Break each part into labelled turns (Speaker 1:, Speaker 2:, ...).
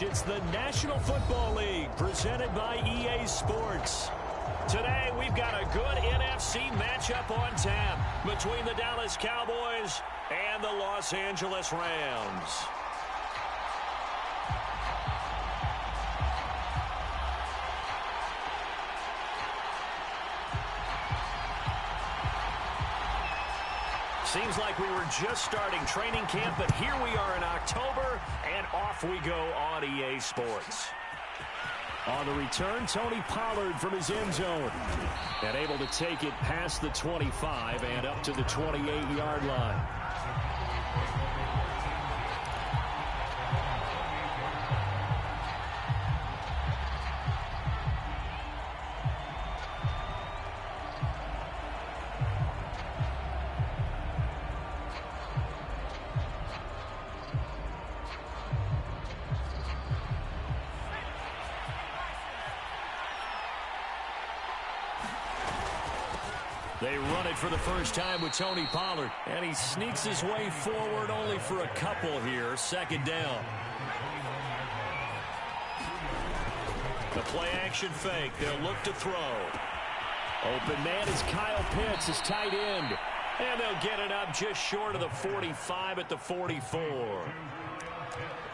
Speaker 1: It's the National Football League presented by EA Sports. Today, we've got a good NFC matchup on tap between the Dallas Cowboys and the Los Angeles Rams. Seems like we were just starting training camp, but here we are in October, and off we go on EA Sports. On the return, Tony Pollard from his end zone. And able to take it past the 25 and up to the 28-yard line. They run it for the first time with Tony Pollard. And he sneaks his way forward only for a couple here. Second down. The play-action fake. They'll look to throw. Open man is Kyle Pitts, his tight end. And they'll get it up just short of the 45 at the 44.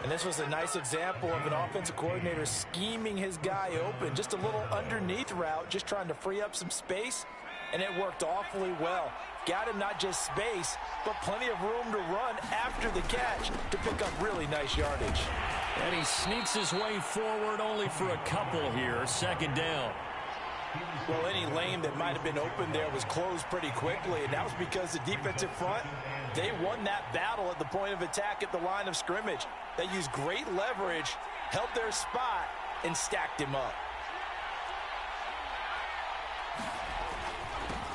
Speaker 2: And this was a nice example of an offensive coordinator scheming his guy open. Just a little underneath route, just trying to free up some space. And it worked awfully well. Got him not just space, but plenty of room to run after the catch to pick up really nice yardage.
Speaker 1: And he sneaks his way forward only for a couple here. Second down.
Speaker 2: Well, any lane that might have been open there was closed pretty quickly, and that was because the defensive front, they won that battle at the point of attack at the line of scrimmage. They used great leverage, held their spot, and stacked him up.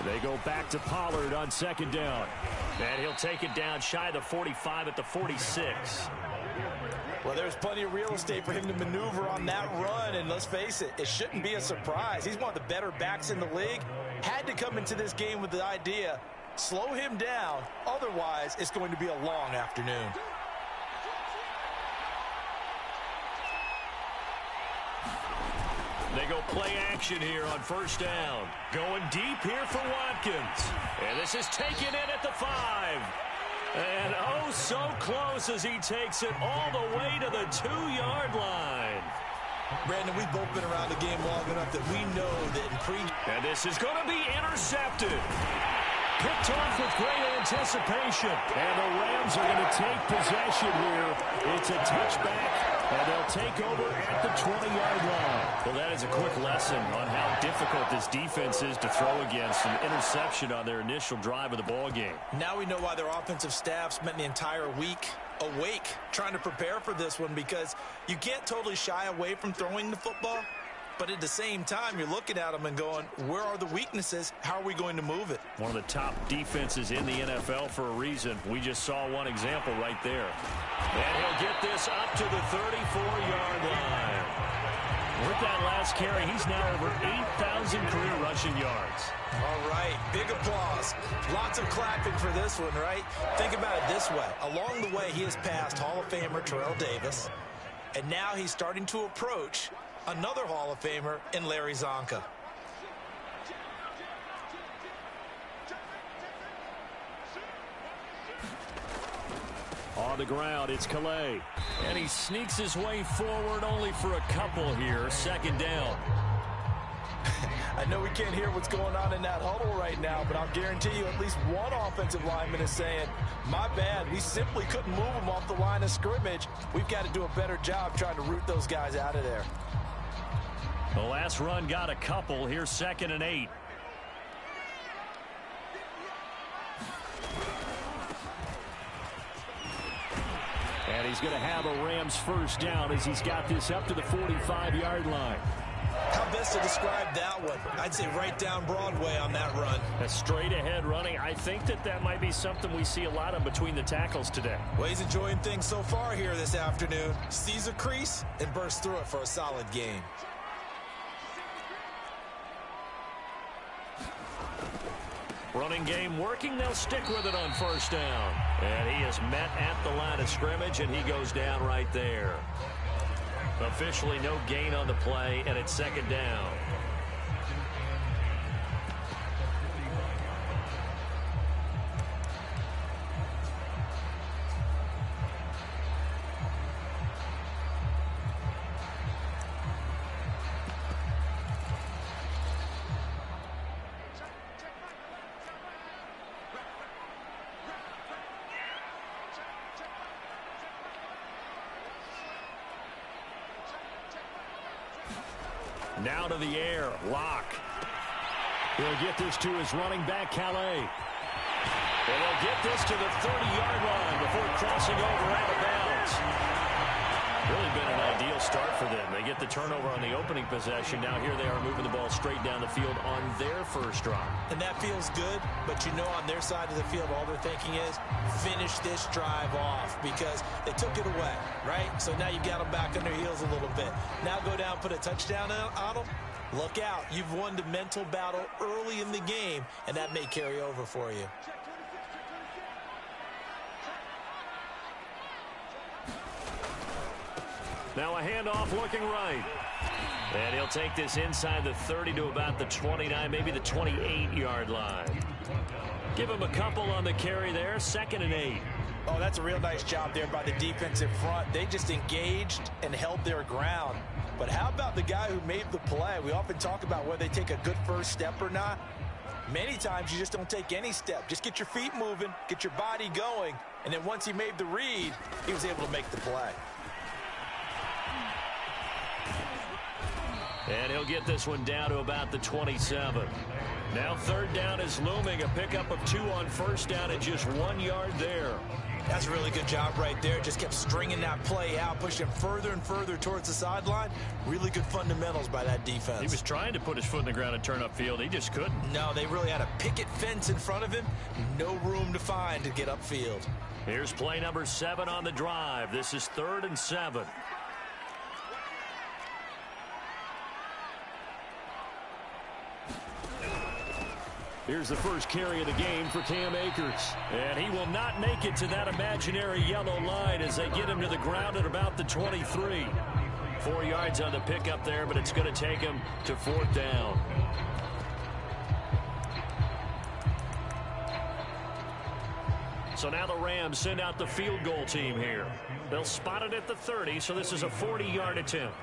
Speaker 1: They go back to Pollard on second down. And he'll take it down shy of the 45 at the 46.
Speaker 2: Well, there's plenty of real estate for him to maneuver on that run. And let's face it, it shouldn't be a surprise. He's one of the better backs in the league. Had to come into this game with the idea, slow him down. Otherwise, it's going to be a long afternoon.
Speaker 1: They go play action here on first down. Going deep here for Watkins. And this is taken in at the 5. And oh, so close as he takes it all the way to the 2-yard line.
Speaker 2: Brandon, we've both been around the game long enough that we know that in pre...
Speaker 1: And this is going to be intercepted. Picked off with great anticipation. And the Rams are going to take possession here. It's a touchback. And they'll take over at the 20-yard line. Well, that is a quick lesson on how difficult this defense is to throw against. An interception on their initial drive of the ball game.
Speaker 2: Now we know why their offensive staff spent the entire week awake trying to prepare for this one, because you can't totally shy away from throwing the football. But at the same time, you're looking at them and going, where are the weaknesses? How are we going to move it?
Speaker 1: One of the top defenses in the NFL for a reason. We just saw one example right there. And he'll get this up to the 34-yard line. With that last carry, he's now over 8,000 career rushing yards.
Speaker 2: All right, big applause. Lots of clapping for this one, right? Think about it this way. Along the way, he has passed Hall of Famer Terrell Davis, and now he's starting to approach another Hall of Famer in Larry Zonka.
Speaker 1: On the ground, it's Calais. And he sneaks his way forward only for a couple here. Second down.
Speaker 2: I know we can't hear what's going on in that huddle right now, but I'll guarantee you at least one offensive lineman is saying, my bad, we simply couldn't move them off the line of scrimmage. We've got to do a better job trying to root those guys out of there.
Speaker 1: The last run got a couple. Here's 2nd and 8. And he's going to have a Rams first down as he's got this up to the 45-yard line.
Speaker 2: How best to describe that one? I'd say right down Broadway on that run.
Speaker 1: A straight ahead running. I think that might be something we see a lot of between the tackles today.
Speaker 2: Well, he's enjoying things so far here this afternoon. Sees a crease and bursts through it for a solid game.
Speaker 1: Running game working. They'll stick with it on first down. And he is met at the line of scrimmage, and he goes down right there. Officially no gain on the play, and it's second down. Now to the air, Locke. He'll get this to his running back, Calais. And he'll get this to the 30-yard line before crossing over out of bounds. Really been an ideal start for them. They get the turnover on the opening possession. Now here they are moving the ball straight down the field on their first drive.
Speaker 2: And that feels good, but you know on their side of the field, all they're thinking is finish this drive off because they took it away, right? So now you got them back on their heels a little bit. Now go down, put a touchdown on them. Look out. You've won the mental battle early in the game, and that may carry over for you.
Speaker 1: Now a handoff looking right. And he'll take this inside the 30 to about the 29, maybe the 28-yard line. Give him a couple on the carry there, 2nd and 8.
Speaker 2: Oh, that's a real nice job there by the defensive front. They just engaged and held their ground. But how about the guy who made the play? We often talk about whether they take a good first step or not. Many times you just don't take any step. Just get your feet moving, get your body going, and then once he made the read, he was able to make the play.
Speaker 1: And he'll get this one down to about the 27. Now 3rd down is looming. A pickup of 2 on 1st down and just 1 yard there.
Speaker 2: That's a really good job right there. Just kept stringing that play out, pushing further and further towards the sideline. Really good fundamentals by that defense.
Speaker 1: He was trying to put his foot in the ground and turn upfield. He just couldn't.
Speaker 2: No, they really had a picket fence in front of him. No room to find to get upfield.
Speaker 1: Here's play number 7 on the drive. This is 3rd and 7. Here's the first carry of the game for Cam Akers. And he will not make it to that imaginary yellow line as they get him to the ground at about the 23. 4 yards on the pickup there, but it's going to take him to 4th down. So now the Rams send out the field goal team here. They'll spot it at the 30, so this is a 40-yard attempt.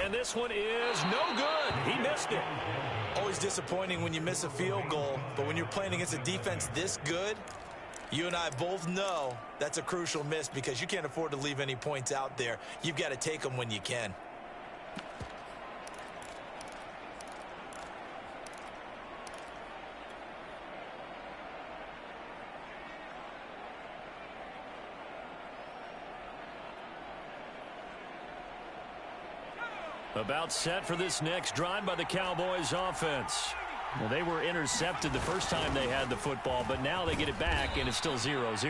Speaker 1: And this one is no good. He missed it.
Speaker 2: Always disappointing when you miss a field goal, but when you're playing against a defense this good, you and I both know that's a crucial miss because you can't afford to leave any points out there. You've got to take them when you can.
Speaker 1: About set for this next drive by the Cowboys offense. Well, they were intercepted the first time they had the football, but now they get it back, and it's still 0-0.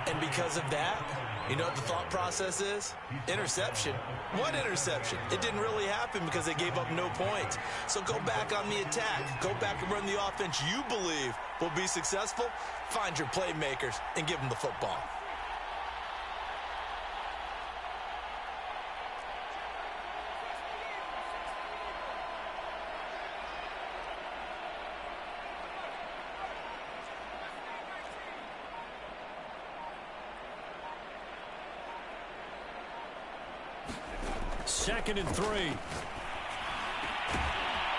Speaker 2: And because of that, you know what the thought process is? Interception. What interception? It didn't really happen because they gave up no points. So go back on the attack. Go back and run the offense you believe will be successful. Find your playmakers and give them the football.
Speaker 1: Second and 3.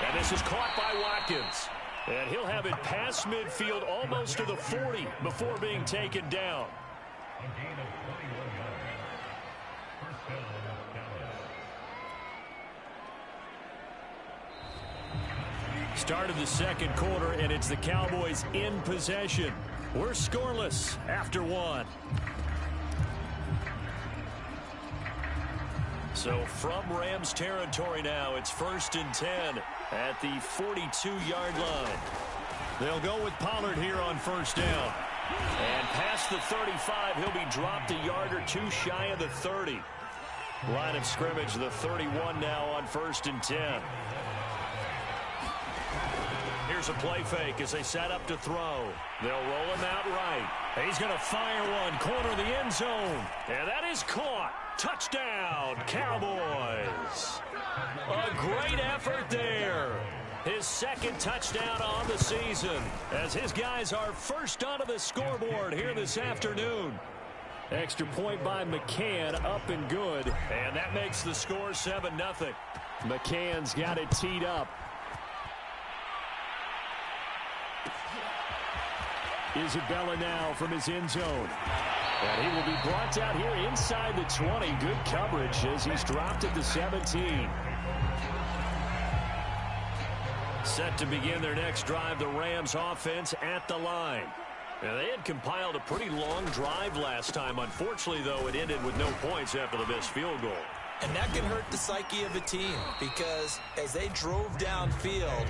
Speaker 1: And this is caught by Watkins. And he'll have it past midfield almost to the 40 before being taken down. Start of the second quarter, and it's the Cowboys in possession. We're scoreless after 1. So from Rams territory now, it's 1st and 10 at the 42-yard line. They'll go with Pollard here on 1st down. And past the 35, he'll be dropped a yard or 2 shy of the 30. Line of scrimmage, the 31 now on 1st and 10. Here's a play fake as they set up to throw. They'll roll him out right. He's going to fire one, corner of the end zone. And that is caught. Touchdown, Cowboys. A great effort there. His second touchdown on the season as his guys are first onto the scoreboard here this afternoon. Extra point by McCann, up and good. And that makes the score 7-0. McCann's got it teed up. Isabella now from his end zone. And he will be brought down here inside the 20. Good coverage as he's dropped at the 17. Set to begin their next drive, the Rams offense at the line. Now, they had compiled a pretty long drive last time. Unfortunately, though, it ended with no points after the missed field goal.
Speaker 2: And that can hurt the psyche of a team because as they drove downfield,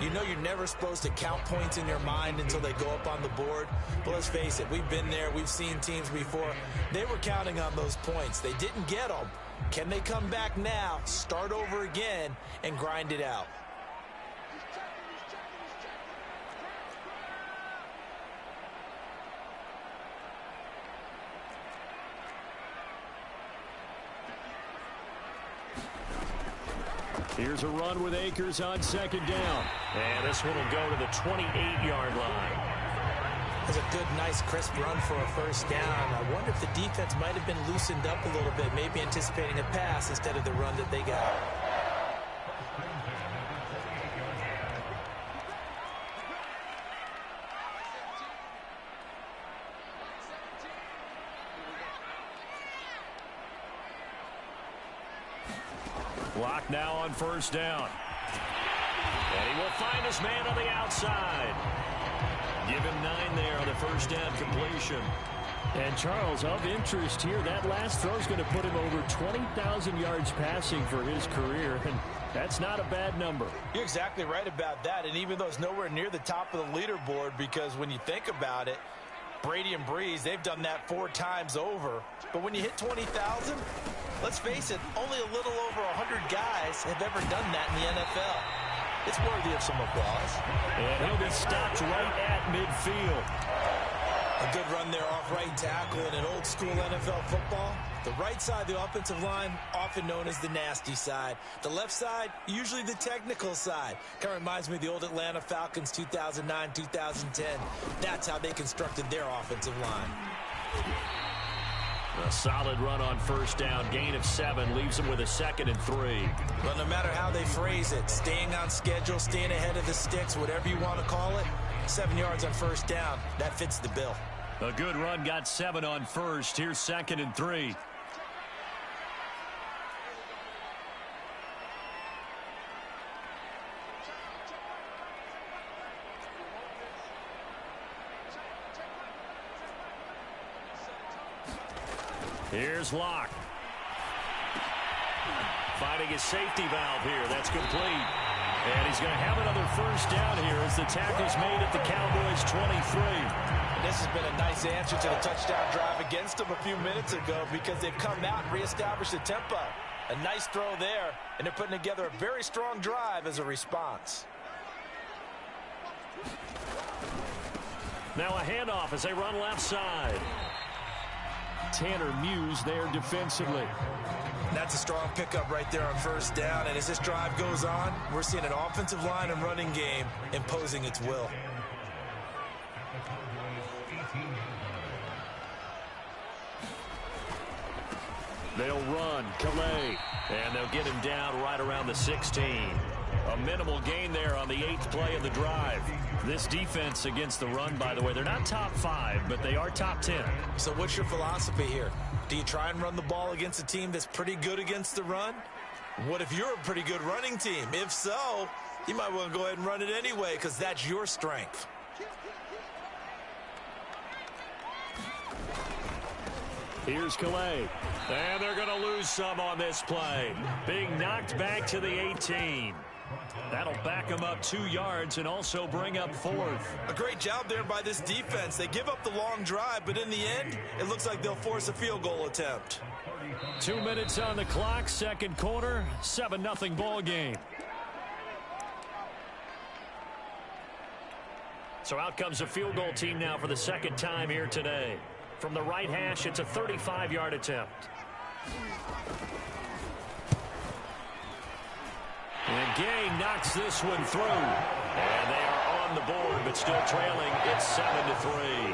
Speaker 2: you know you're never supposed to count points in your mind until they go up on the board. But let's face it, we've been there. We've seen teams before. They were counting on those points. They didn't get them. Can they come back now, start over again, and grind it out?
Speaker 1: Here's a run with Akers on second down. And this one will go to the 28-yard line.
Speaker 2: That's a good, nice, crisp run for a first down. I wonder if the defense might have been loosened up a little bit, maybe anticipating a pass instead of the run that they got.
Speaker 1: Block now on first down. And he will find his man on the outside. Give him 9 there on the first down completion. And Charles, of interest here, that last throw is going to put him over 20,000 yards passing for his career. And that's not a bad number.
Speaker 2: You're exactly right about that. And even though it's nowhere near the top of the leaderboard, because when you think about it, Brady and Breeze, they've done that 4 times over. But when you hit 20,000, let's face it, only a little over 100 guys have ever done that in the NFL. It's worthy of some applause.
Speaker 1: And he'll be stopped right at midfield.
Speaker 2: A good run there off right tackle in an old school NFL football. The right side of the offensive line, often known as the nasty side. The left side, usually the technical side. Kind of reminds me of the old Atlanta Falcons 2009, 2010. That's how they constructed their offensive line.
Speaker 1: A solid run on first down. Gain of 7 leaves them with a 2nd and 3.
Speaker 2: But no matter how they phrase it, staying on schedule, staying ahead of the sticks, whatever you want to call it, 7 yards on first down, that fits the bill.
Speaker 1: A good run, got 7 on first. Here's 2nd and 3. Here's Locke. Finding his safety valve here. That's complete. And he's going to have another first down here as the tackle's made at the Cowboys' 23.
Speaker 2: And this has been a nice answer to the touchdown drive against them a few minutes ago because they've come out and reestablished the tempo. A nice throw there, and they're putting together a very strong drive as a response.
Speaker 1: Now a handoff as they run left side. Tanner Muse there defensively.
Speaker 2: That's a strong pickup right there on first down. And as this drive goes on, we're seeing an offensive line and running game imposing its will.
Speaker 1: They'll run Calais, and they'll get him down right around the 16. A minimal gain there on the 8th play of the drive. This defense against the run, by the way, they're not top 5, but they are top 10.
Speaker 2: So what's your philosophy here? Do you try and run the ball against a team that's pretty good against the run? What if you're a pretty good running team? If so, you might want to go ahead and run it anyway because that's your strength.
Speaker 1: Here's Calais. And they're going to lose some on this play. Being knocked back to the 18. That'll back them up 2 yards and also bring up 4th.
Speaker 2: A great job there by this defense. They give up the long drive, but in the end, it looks like they'll force a field goal attempt.
Speaker 1: 2 minutes on the clock, second quarter, 7-0 ball game. So out comes a field goal team now for the second time here today. From the right hash, it's a 35-yard attempt. And Gay knocks this one through. And they are on the board, but still trailing. It's 7-3.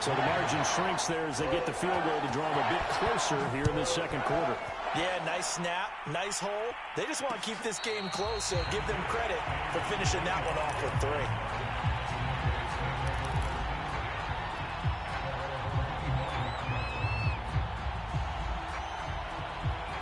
Speaker 1: So the margin shrinks there as they get the field goal to draw them a bit closer here in the second quarter.
Speaker 2: Yeah, nice snap, nice hole. They just want to keep this game close, so give them credit for finishing that one off with 3.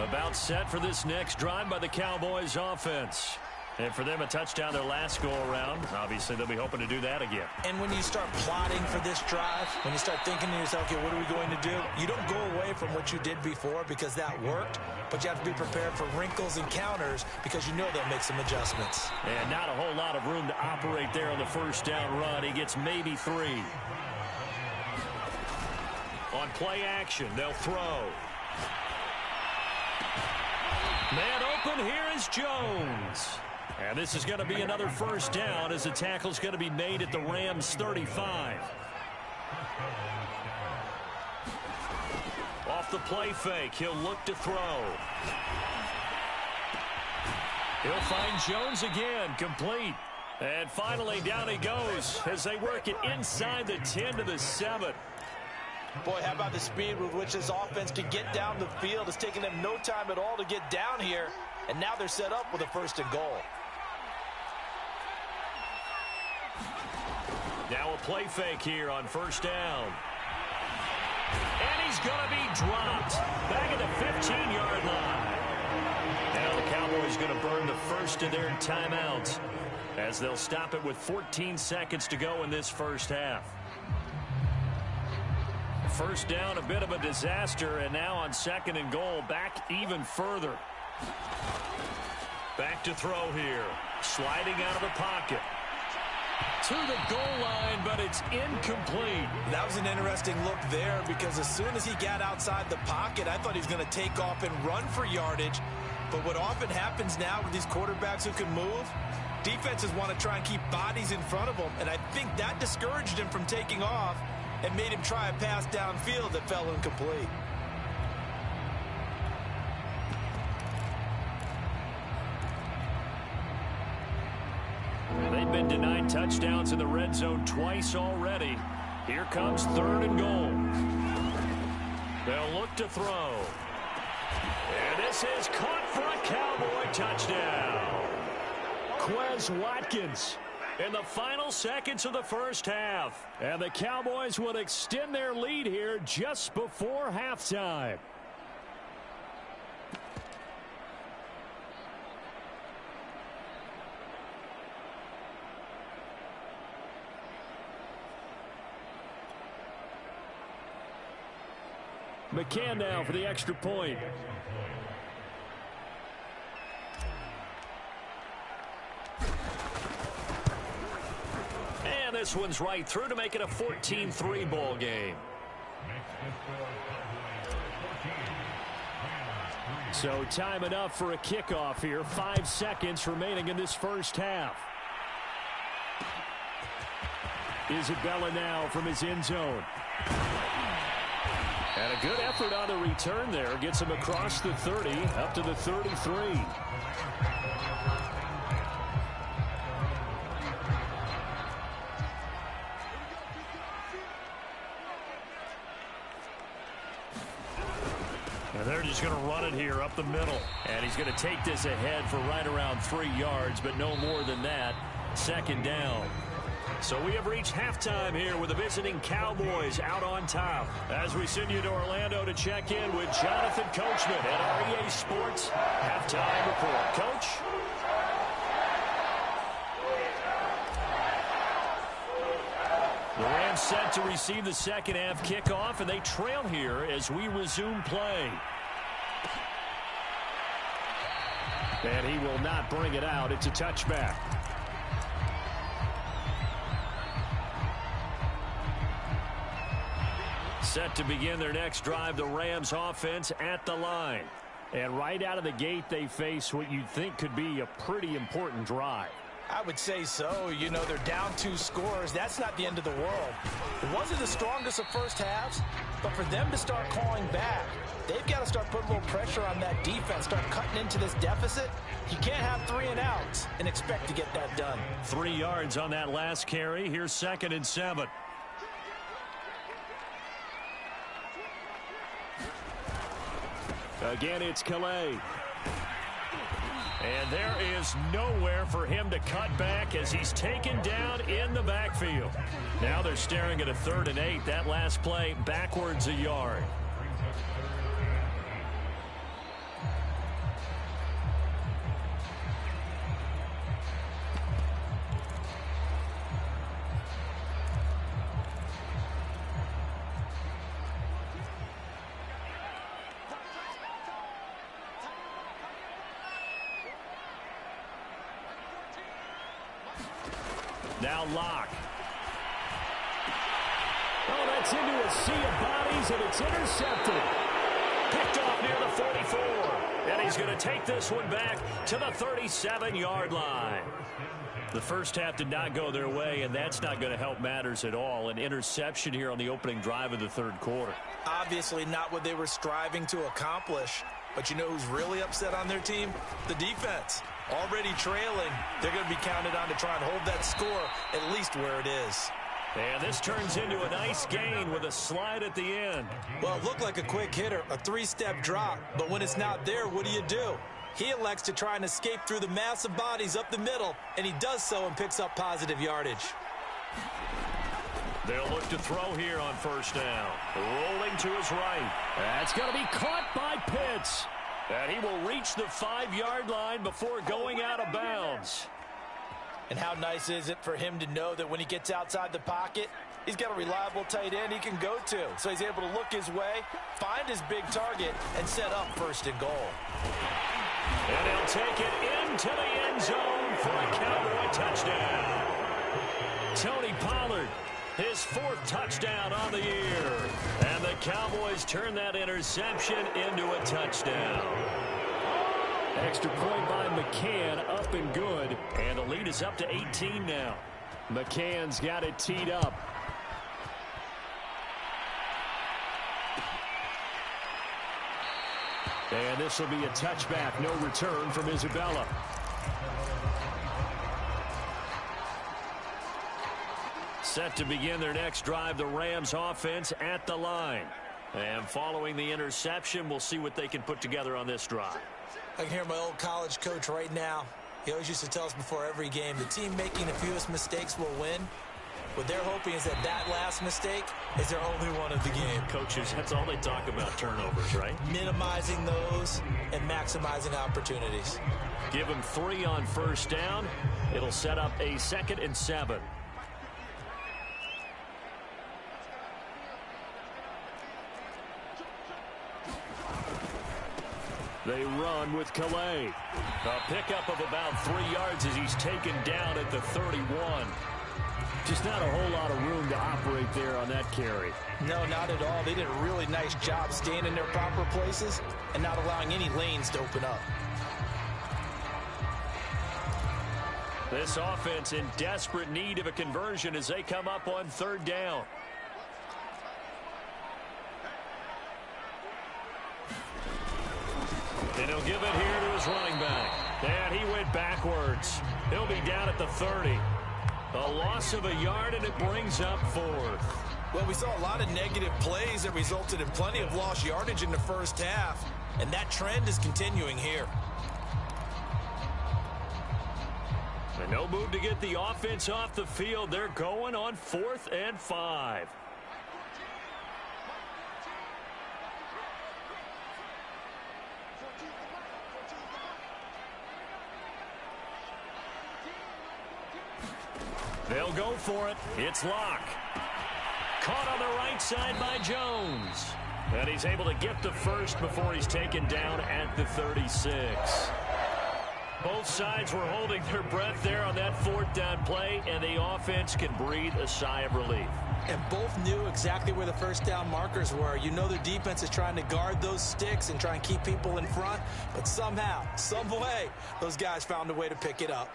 Speaker 1: About set for this next drive by the Cowboys offense. And for them, a touchdown their last go-around. Obviously, they'll be hoping to do that again.
Speaker 2: And when you start plotting for this drive, when you start thinking to yourself, okay, what are we going to do? You don't go away from what you did before because that worked, but you have to be prepared for wrinkles and counters because you know they'll make some adjustments.
Speaker 1: And not a whole lot of room to operate there on the first down run. He gets maybe 3. On play action, they'll throw. Man open, here is Jones. And this is going to be another first down as the tackle's going to be made at the Rams' 35. Off the play fake, he'll look to throw. He'll find Jones again, complete. And finally down he goes as they work it inside the 10 to the 7.
Speaker 2: Boy, how about the speed with which this offense can get down the field? It's taken them no time at all to get down here, and now they're set up with a 1st and goal.
Speaker 1: Now a play fake here on first down. And he's going to be dropped back at the 15-yard line. Now the Cowboys going to burn the first of their timeouts as they'll stop it with 14 seconds to go in this first half. First down, a bit of a disaster, and now on 2nd and goal, back even further. Back to throw here. Sliding out of the pocket. To the goal line, but it's incomplete.
Speaker 2: That was an interesting look there because as soon as he got outside the pocket, I thought he was going to take off and run for yardage. But what often happens now with these quarterbacks who can move, defenses want to try and keep bodies in front of them, and I think that discouraged him from taking off and made him try a pass downfield that fell incomplete.
Speaker 1: They've been denied touchdowns in the red zone twice already. Here comes 3rd and goal. They'll look to throw. And this is caught for a Cowboy touchdown. Quez Watkins in the final seconds of the first half. And the Cowboys will extend their lead here just before halftime. McCann now for the extra point. And this one's right through to make it a 14-3 ball game. So time enough for a kickoff here. 5 seconds remaining in this first half. Isabella now from his end zone. And a good effort on the return there. Gets him across the 30, up to the 33. And they're just going to run it here up the middle. And he's going to take this ahead for right around 3 yards, but no more than that. 2nd down. So we have reached halftime here with the visiting Cowboys out on top. As we send you to Orlando to check in with Jonathan Coachman at our EA Sports Halftime Report. Coach? The Rams set to receive the second half kickoff, and they trail here as we resume play. And he will not bring it out. It's a touchback. Set to begin their next drive, the Rams offense at the line. And right out of the gate, they face what you'd think could be a pretty important drive.
Speaker 2: I would say so. You know, they're down 2 scores. That's not the end of the world. It wasn't the strongest of first halves, but for them to start clawing back, they've got to start putting a little pressure on that defense, start cutting into this deficit. You can't have 3 and outs and expect to get that done.
Speaker 1: 3 yards on that last carry. Here's 2nd and 7. Again, it's Calais. And there is nowhere for him to cut back as he's taken down in the backfield. Now they're staring at a 3rd and 8. That last play backwards a yard. Now Locke. Oh, that's into a sea of bodies, and it's intercepted. Picked off near the 44. And he's going to take this one back to the 37-yard line. The first half did not go their way, and that's not going to help matters at all. An interception here on the opening drive of the 3rd quarter.
Speaker 2: Obviously not what they were striving to accomplish. But you know who's really upset on their team? The defense. Already trailing, they're going to be counted on to try and hold that score at least where it is.
Speaker 1: And this turns into a nice gain with a slide at the end.
Speaker 2: Well, it looked like a quick hitter, a 3-step drop. But when it's not there, what do? He elects to try and escape through the massive bodies up the middle, and he does so and picks up positive yardage.
Speaker 1: They'll look to throw here on 1st down. Rolling to his right. That's going to be caught by Pitts. And he will reach the 5-yard line before going out of bounds.
Speaker 2: And how nice is it for him to know that when he gets outside the pocket, he's got a reliable tight end he can go to. So he's able to look his way, find his big target, and set up 1st and goal.
Speaker 1: And he'll take it into the end zone for a Cowboy touchdown. Tony Pollard, his 4th touchdown on the year. And the Cowboys turn that interception into a touchdown. Extra point by McCann, up and good. And the lead is up to 18 now. McCann's got it teed up. And this will be a touchback. No return from Isabella. Set to begin their next drive, the Rams offense at the line. And following the interception, we'll see what they can put together on this drive.
Speaker 2: I can hear my old college coach right now. He always used to tell us before every game, the team making the fewest mistakes will win. What they're hoping is that last mistake is their only one of the game.
Speaker 1: Coaches, that's all they talk about, turnovers, right?
Speaker 2: Minimizing those and maximizing opportunities.
Speaker 1: Give them 3 on 1st down. It'll set up a 2nd and 7. They run with Calais. A pickup of about 3 yards as he's taken down at the 31. Just not a whole lot of room to operate there on that carry.
Speaker 2: No, not at all. They did a really nice job staying in their proper places and not allowing any lanes to open up.
Speaker 1: This offense in desperate need of a conversion as they come up on 3rd down. And he'll give it here to his running back. And he went backwards. He'll be down at the 30. A loss of a yard, and it brings up 4th.
Speaker 2: Well, we saw a lot of negative plays that resulted in plenty of lost yardage in the first half, and that trend is continuing here.
Speaker 1: And no move to get the offense off the field. They're going on 4th and 5. They'll go for it. It's Locke. Caught on the right side by Jones. And he's able to get the first before he's taken down at the 36. Both sides were holding their breath there on that 4th down play, and the offense can breathe a sigh of relief.
Speaker 2: And both knew exactly where the 1st down markers were. You know their defense is trying to guard those sticks and try and keep people in front, but somehow, some way, those guys found a way to pick it up.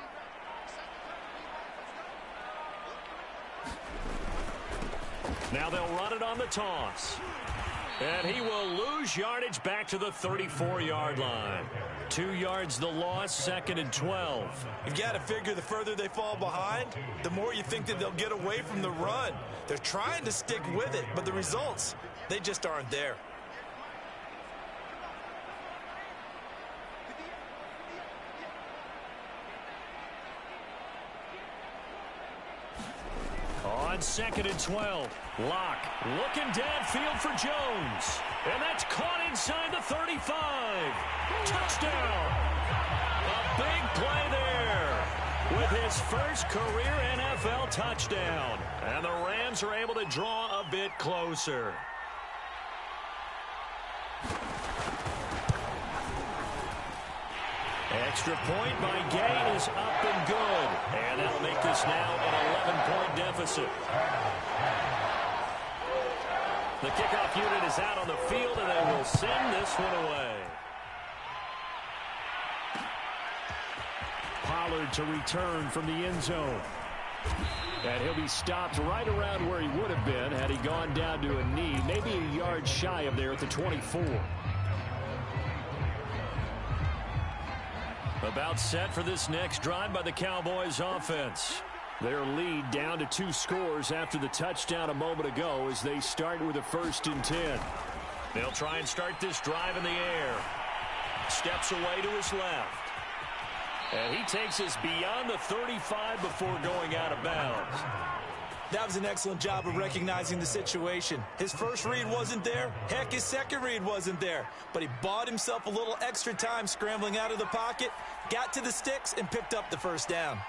Speaker 1: Now they'll run it on the toss. And he will lose yardage back to the 34-yard line. 2 yards the loss, 2nd and 12.
Speaker 2: You've got to figure the further they fall behind, the more you think that they'll get away from the run. They're trying to stick with it, but the results, they just aren't there.
Speaker 1: On 2nd and 12, Locke looking downfield for Jones. And that's caught inside the 35. Touchdown. A big play there with his first career NFL touchdown. And the Rams are able to draw a bit closer. Extra point by Gay is up and good. And that'll make this now an 11-point deficit. The kickoff unit is out on the field, and they will send this one away. Pollard to return from the end zone. And he'll be stopped right around where he would have been had he gone down to a knee, maybe a yard shy of there at the 24. About set for this next drive by the Cowboys offense. Their lead down to 2 scores after the touchdown a moment ago as they start with a 1st and 10. They'll try and start this drive in the air. Steps away to his left. And he takes us beyond the 35 before going out of bounds.
Speaker 2: That was an excellent job of recognizing the situation. His first read wasn't there. Heck, his second read wasn't there. But he bought himself a little extra time scrambling out of the pocket, got to the sticks, and picked up the 1st down.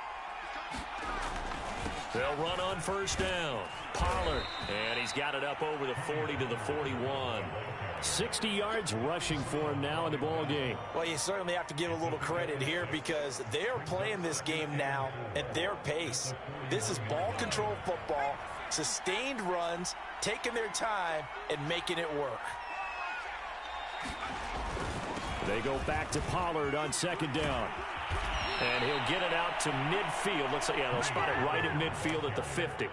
Speaker 1: They'll run on 1st down. Pollard, and he's got it up over the 40 to the 41. 60 yards rushing for him now in the ball game.
Speaker 2: Well, you certainly have to give a little credit here because they're playing this game now at their pace. This is ball control football, sustained runs, taking their time, and making it work.
Speaker 1: They go back to Pollard on 2nd down. And he'll get it out to midfield. Looks like, yeah, they'll spot it right at midfield at the 50.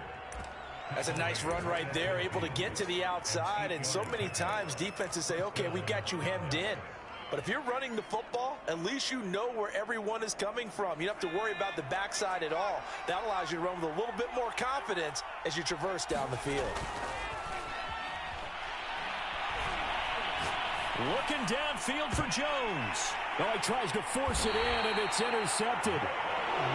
Speaker 2: That's a nice run right there, able to get to the outside. And so many times defenses say, okay, we've got you hemmed in. But if you're running the football, at least you know where everyone is coming from. You don't have to worry about the backside at all. That allows you to run with a little bit more confidence as you traverse down the field.
Speaker 1: Looking downfield for Jones. Oh, he tries to force it in, and it's intercepted.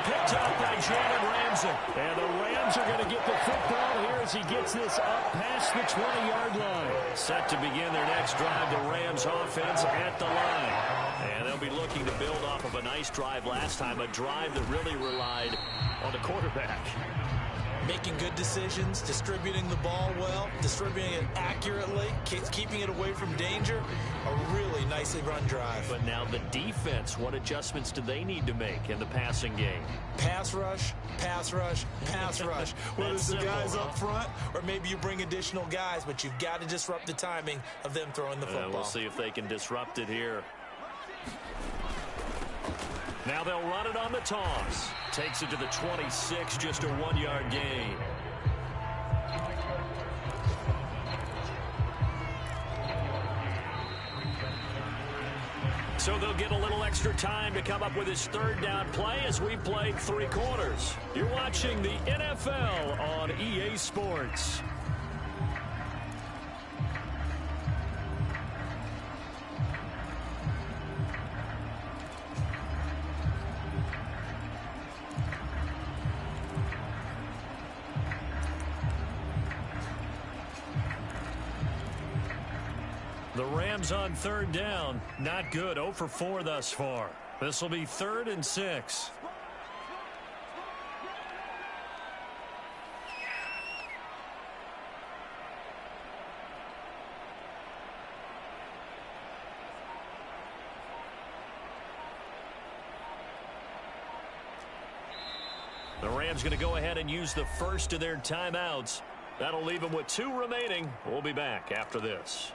Speaker 1: Picked up by Jalen Ramsey. And the Rams are going to get the football here as he gets this up past the 20-yard line. Set to begin their next drive, the Rams offense at the line. And they'll be looking to build off of a nice drive last time, a drive that really relied on the quarterback.
Speaker 2: Making good decisions, distributing the ball well, distributing it accurately, keeping it away from danger. A really nicely run drive.
Speaker 1: But now the defense, what adjustments do they need to make in the passing game?
Speaker 2: Pass rush, pass rush, pass rush. Whether it's the guys up front or maybe you bring additional guys, but you've got to disrupt the timing of them throwing the football.
Speaker 1: We'll see if they can disrupt it here. Now they'll run it on the toss. Takes it to the 26, just a 1-yard gain. So they'll get a little extra time to come up with his 3rd down play as we play 3 quarters. You're watching the NFL on EA Sports. The Rams on 3rd down. Not good. 0 for 4 thus far. This will be 3rd and 6. The Rams going to go ahead and use the first of their timeouts. That'll leave them with 2 remaining. We'll be back after this.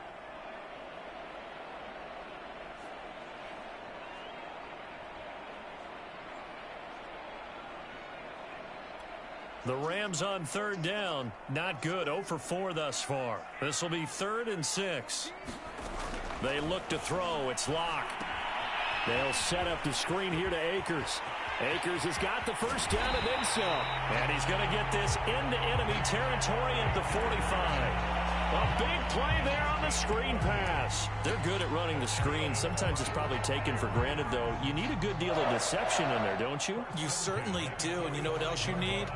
Speaker 1: The Rams on third down. Not good. 0 for 4 thus far. This will be 3rd and 6. They look to throw. It's Locke. They'll set up the screen here to Akers. Akers has got the first down and then some. And he's going to get this into enemy territory at the 45. A big play there on the screen pass. They're good at running the screen. Sometimes it's probably taken for granted, though. You need a good deal of deception in there, don't you?
Speaker 2: You certainly do. And you know what else you need?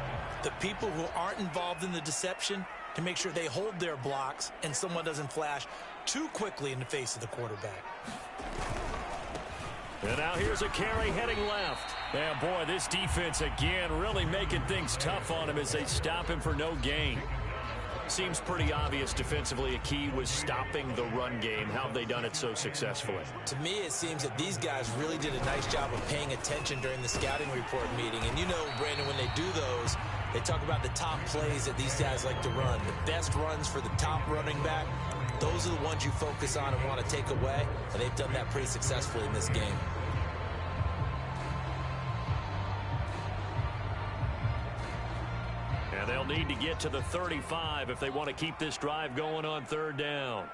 Speaker 2: The people who aren't involved in the deception to make sure they hold their blocks and someone doesn't flash too quickly in the face of the quarterback.
Speaker 1: And now here's a carry heading left. Yeah, boy, this defense again really making things tough on him as they stop him for no gain. Seems pretty obvious defensively a key was stopping the run game. How have they done it so successfully?
Speaker 2: To me, it seems that these guys really did a nice job of paying attention during the scouting report meeting. And you know, Brandon, when they do those, they talk about the top plays that these guys like to run. The best runs for the top running back, those are the ones you focus on and want to take away. And they've done that pretty successfully in this game.
Speaker 1: And they'll need to get to the 35 if they want to keep this drive going on third down.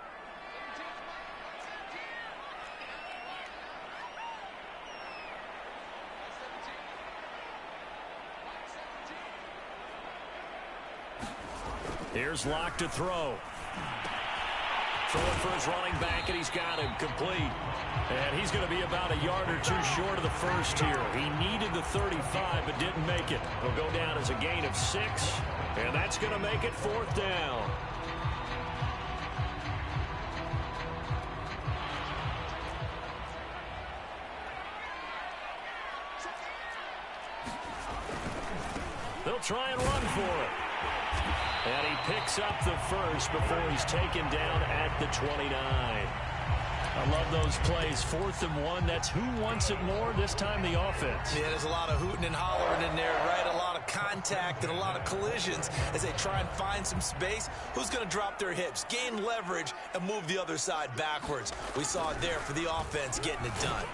Speaker 1: Here's Locke to throw. Throwing for his running back, and he's got him complete. And he's going to be about a yard or two short of the first here. He needed the 35, but didn't make it. He'll go down as a gain of 6, and that's going to make it 4th down. They'll try and run for it. And he picks up the first before he's taken down at the 29. I love those plays. 4th and 1. That's who wants it more, this time the offense.
Speaker 2: Yeah, there's a lot of hooting and hollering in there, right? A lot of contact and a lot of collisions as they try and find some space. Who's going to drop their hips, gain leverage, and move the other side backwards? We saw it there for the offense getting it done.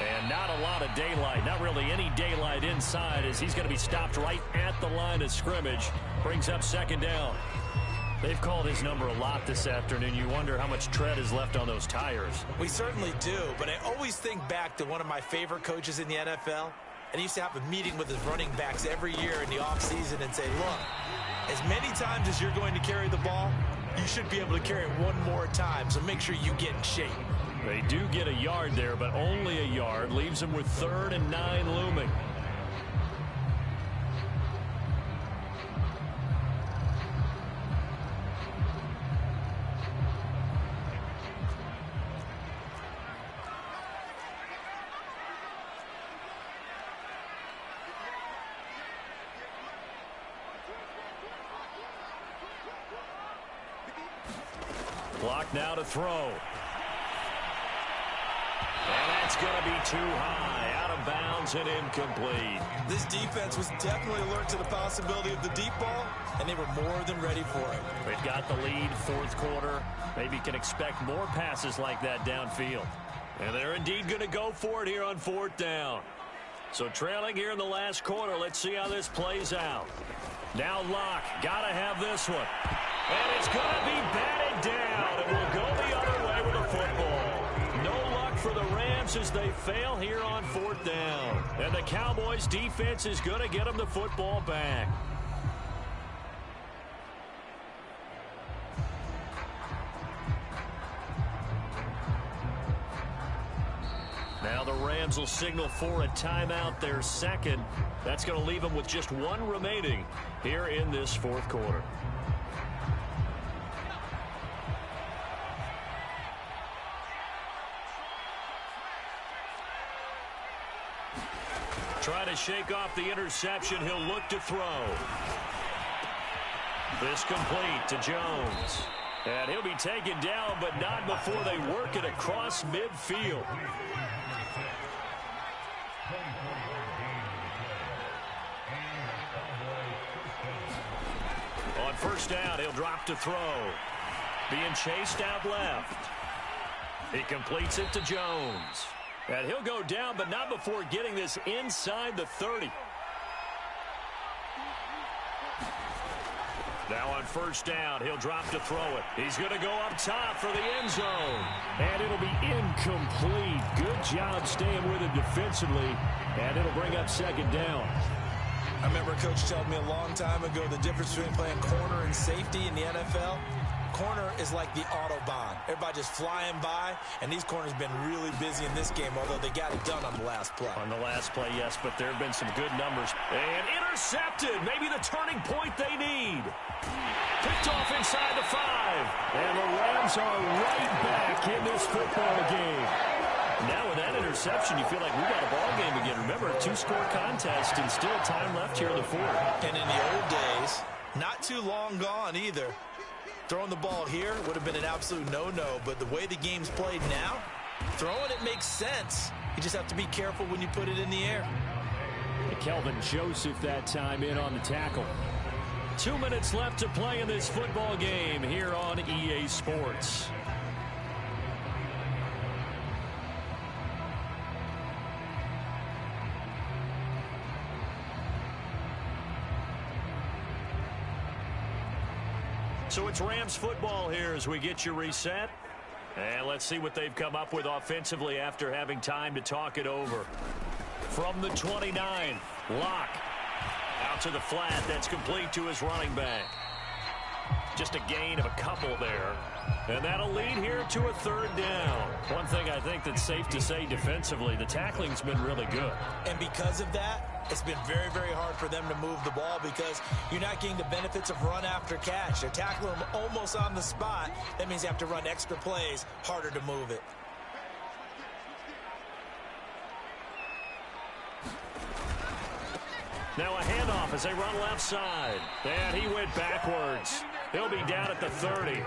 Speaker 1: And not a lot of daylight, not really any daylight inside as he's going to be stopped right at the line of scrimmage. Brings up 2nd down. They've called his number a lot this afternoon. You wonder how much tread is left on those tires.
Speaker 2: We certainly do, but I always think back to one of my favorite coaches in the NFL. And he used to have a meeting with his running backs every year in the offseason and say, look, as many times as you're going to carry the ball, you should be able to carry it one more time, so make sure you get in shape.
Speaker 1: They do get a yard there, but only a yard. Leaves them with 3rd and 9 looming. Clock now to throw. And that's going to be too high, out of bounds and incomplete.
Speaker 2: This defense was definitely alert to the possibility of the deep ball, and they were more than ready for it.
Speaker 1: They've got the lead, 4th quarter. Maybe can expect more passes like that downfield. And they're indeed going to go for it here on 4th down. So trailing here in the last quarter, let's see how this plays out. Now Locke, got to have this one. And it's going to be batted down, and we'll go the other way with the football. No luck for the Rams as they fail here on 4th down. And the Cowboys defense is going to get them the football back. Now the Rams will signal for a timeout, their 2nd. That's going to leave them with just 1 remaining here in this 4th quarter. Trying to shake off the interception. He'll look to throw. This complete to Jones. And he'll be taken down, but not before they work it across midfield. On 1st down, he'll drop to throw. Being chased out left. He completes it to Jones. And he'll go down, but not before getting this inside the 30. Now on first down, he'll drop to throw it. He's going to go up top for the end zone. And it'll be incomplete. Good job staying with it defensively. And it'll bring up second down.
Speaker 2: I remember a coach telling me a long time ago the difference between playing corner and safety in the NFL. Corner is like the Autobahn. Everybody just flying by, and these corners have been really busy in this game, although they got it done on the last play.
Speaker 1: On the last play, yes, but there have been some good numbers. And intercepted. Maybe the turning point they need. Picked off inside the 5. And the Rams are right back in this football game. Now with that interception, you feel like we got a ball game again. Remember, a 2-score contest and still time left here in the 4th.
Speaker 2: And in the old days, not too long gone either, throwing the ball here would have been an absolute no-no. But the way the game's played now, throwing it makes sense. You just have to be careful when you put it in the air.
Speaker 1: Kelvin Joseph that time in on the tackle. 2 minutes left to play in this football game here on EA Sports. So it's Rams football here as we get you reset. And let's see what they've come up with offensively after having time to talk it over. From the 29, Locke. Out to the flat. That's complete to his running back. Just a gain of a couple there. And that'll lead here to a 3rd down. One thing I think that's safe to say defensively, the tackling's been really good.
Speaker 2: And because of that, it's been very, very hard for them to move the ball because you're not getting the benefits of run after catch. They're tackling them almost on the spot. That means you have to run extra plays, harder to move it.
Speaker 1: Now a handoff as they run left side. And he went backwards. He'll be down at the 30.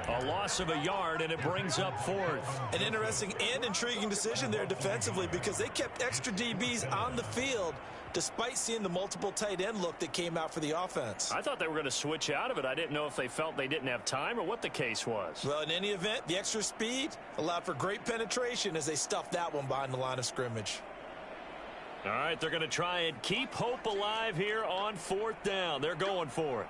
Speaker 1: A loss of a yard, and it brings up 4th.
Speaker 2: An interesting and intriguing decision there defensively because they kept extra DBs on the field despite seeing the multiple tight end look that came out for the offense.
Speaker 1: I thought they were going to switch out of it. I didn't know if they felt they didn't have time or what the case was.
Speaker 2: Well, in any event, the extra speed allowed for great penetration as they stuffed that one behind the line of scrimmage.
Speaker 1: All right, they're going to try and keep hope alive here on 4th down. They're going for it.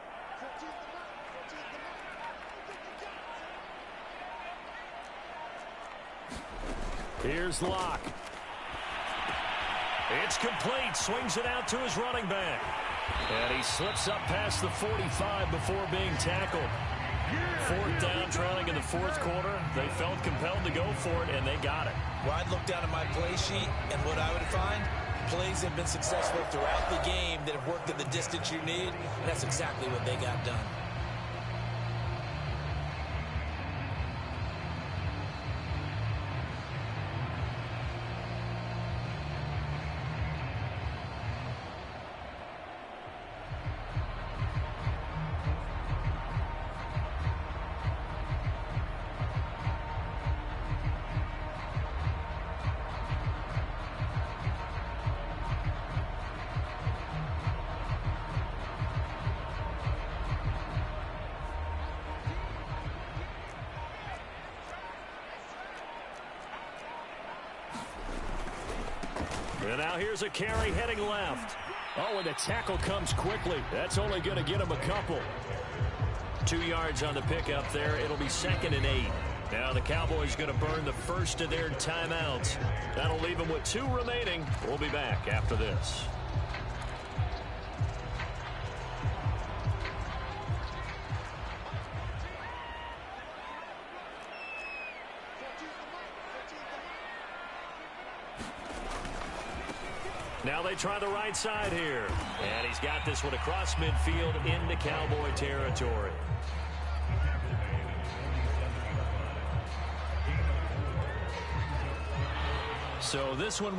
Speaker 1: Here's Locke. It's complete. Swings it out to his running back. And he slips up past the 45 before being tackled. 4th down, trailing in the 4th quarter. They felt compelled to go for it, and they got it.
Speaker 2: Well, I'd look down at my play sheet, and what I would find, plays have been successful throughout the game that have worked at the distance you need, and that's exactly what they got done.
Speaker 1: And now here's a carry heading left. Oh, and the tackle comes quickly. That's only going to get him a couple. 2 yards on the pickup there. It'll be 2nd and 8. Now the Cowboys going to burn the first of their timeouts. That'll leave them with 2 remaining. We'll be back after this. Now they try the right side here. And he's got this one across midfield into Cowboy territory. So this one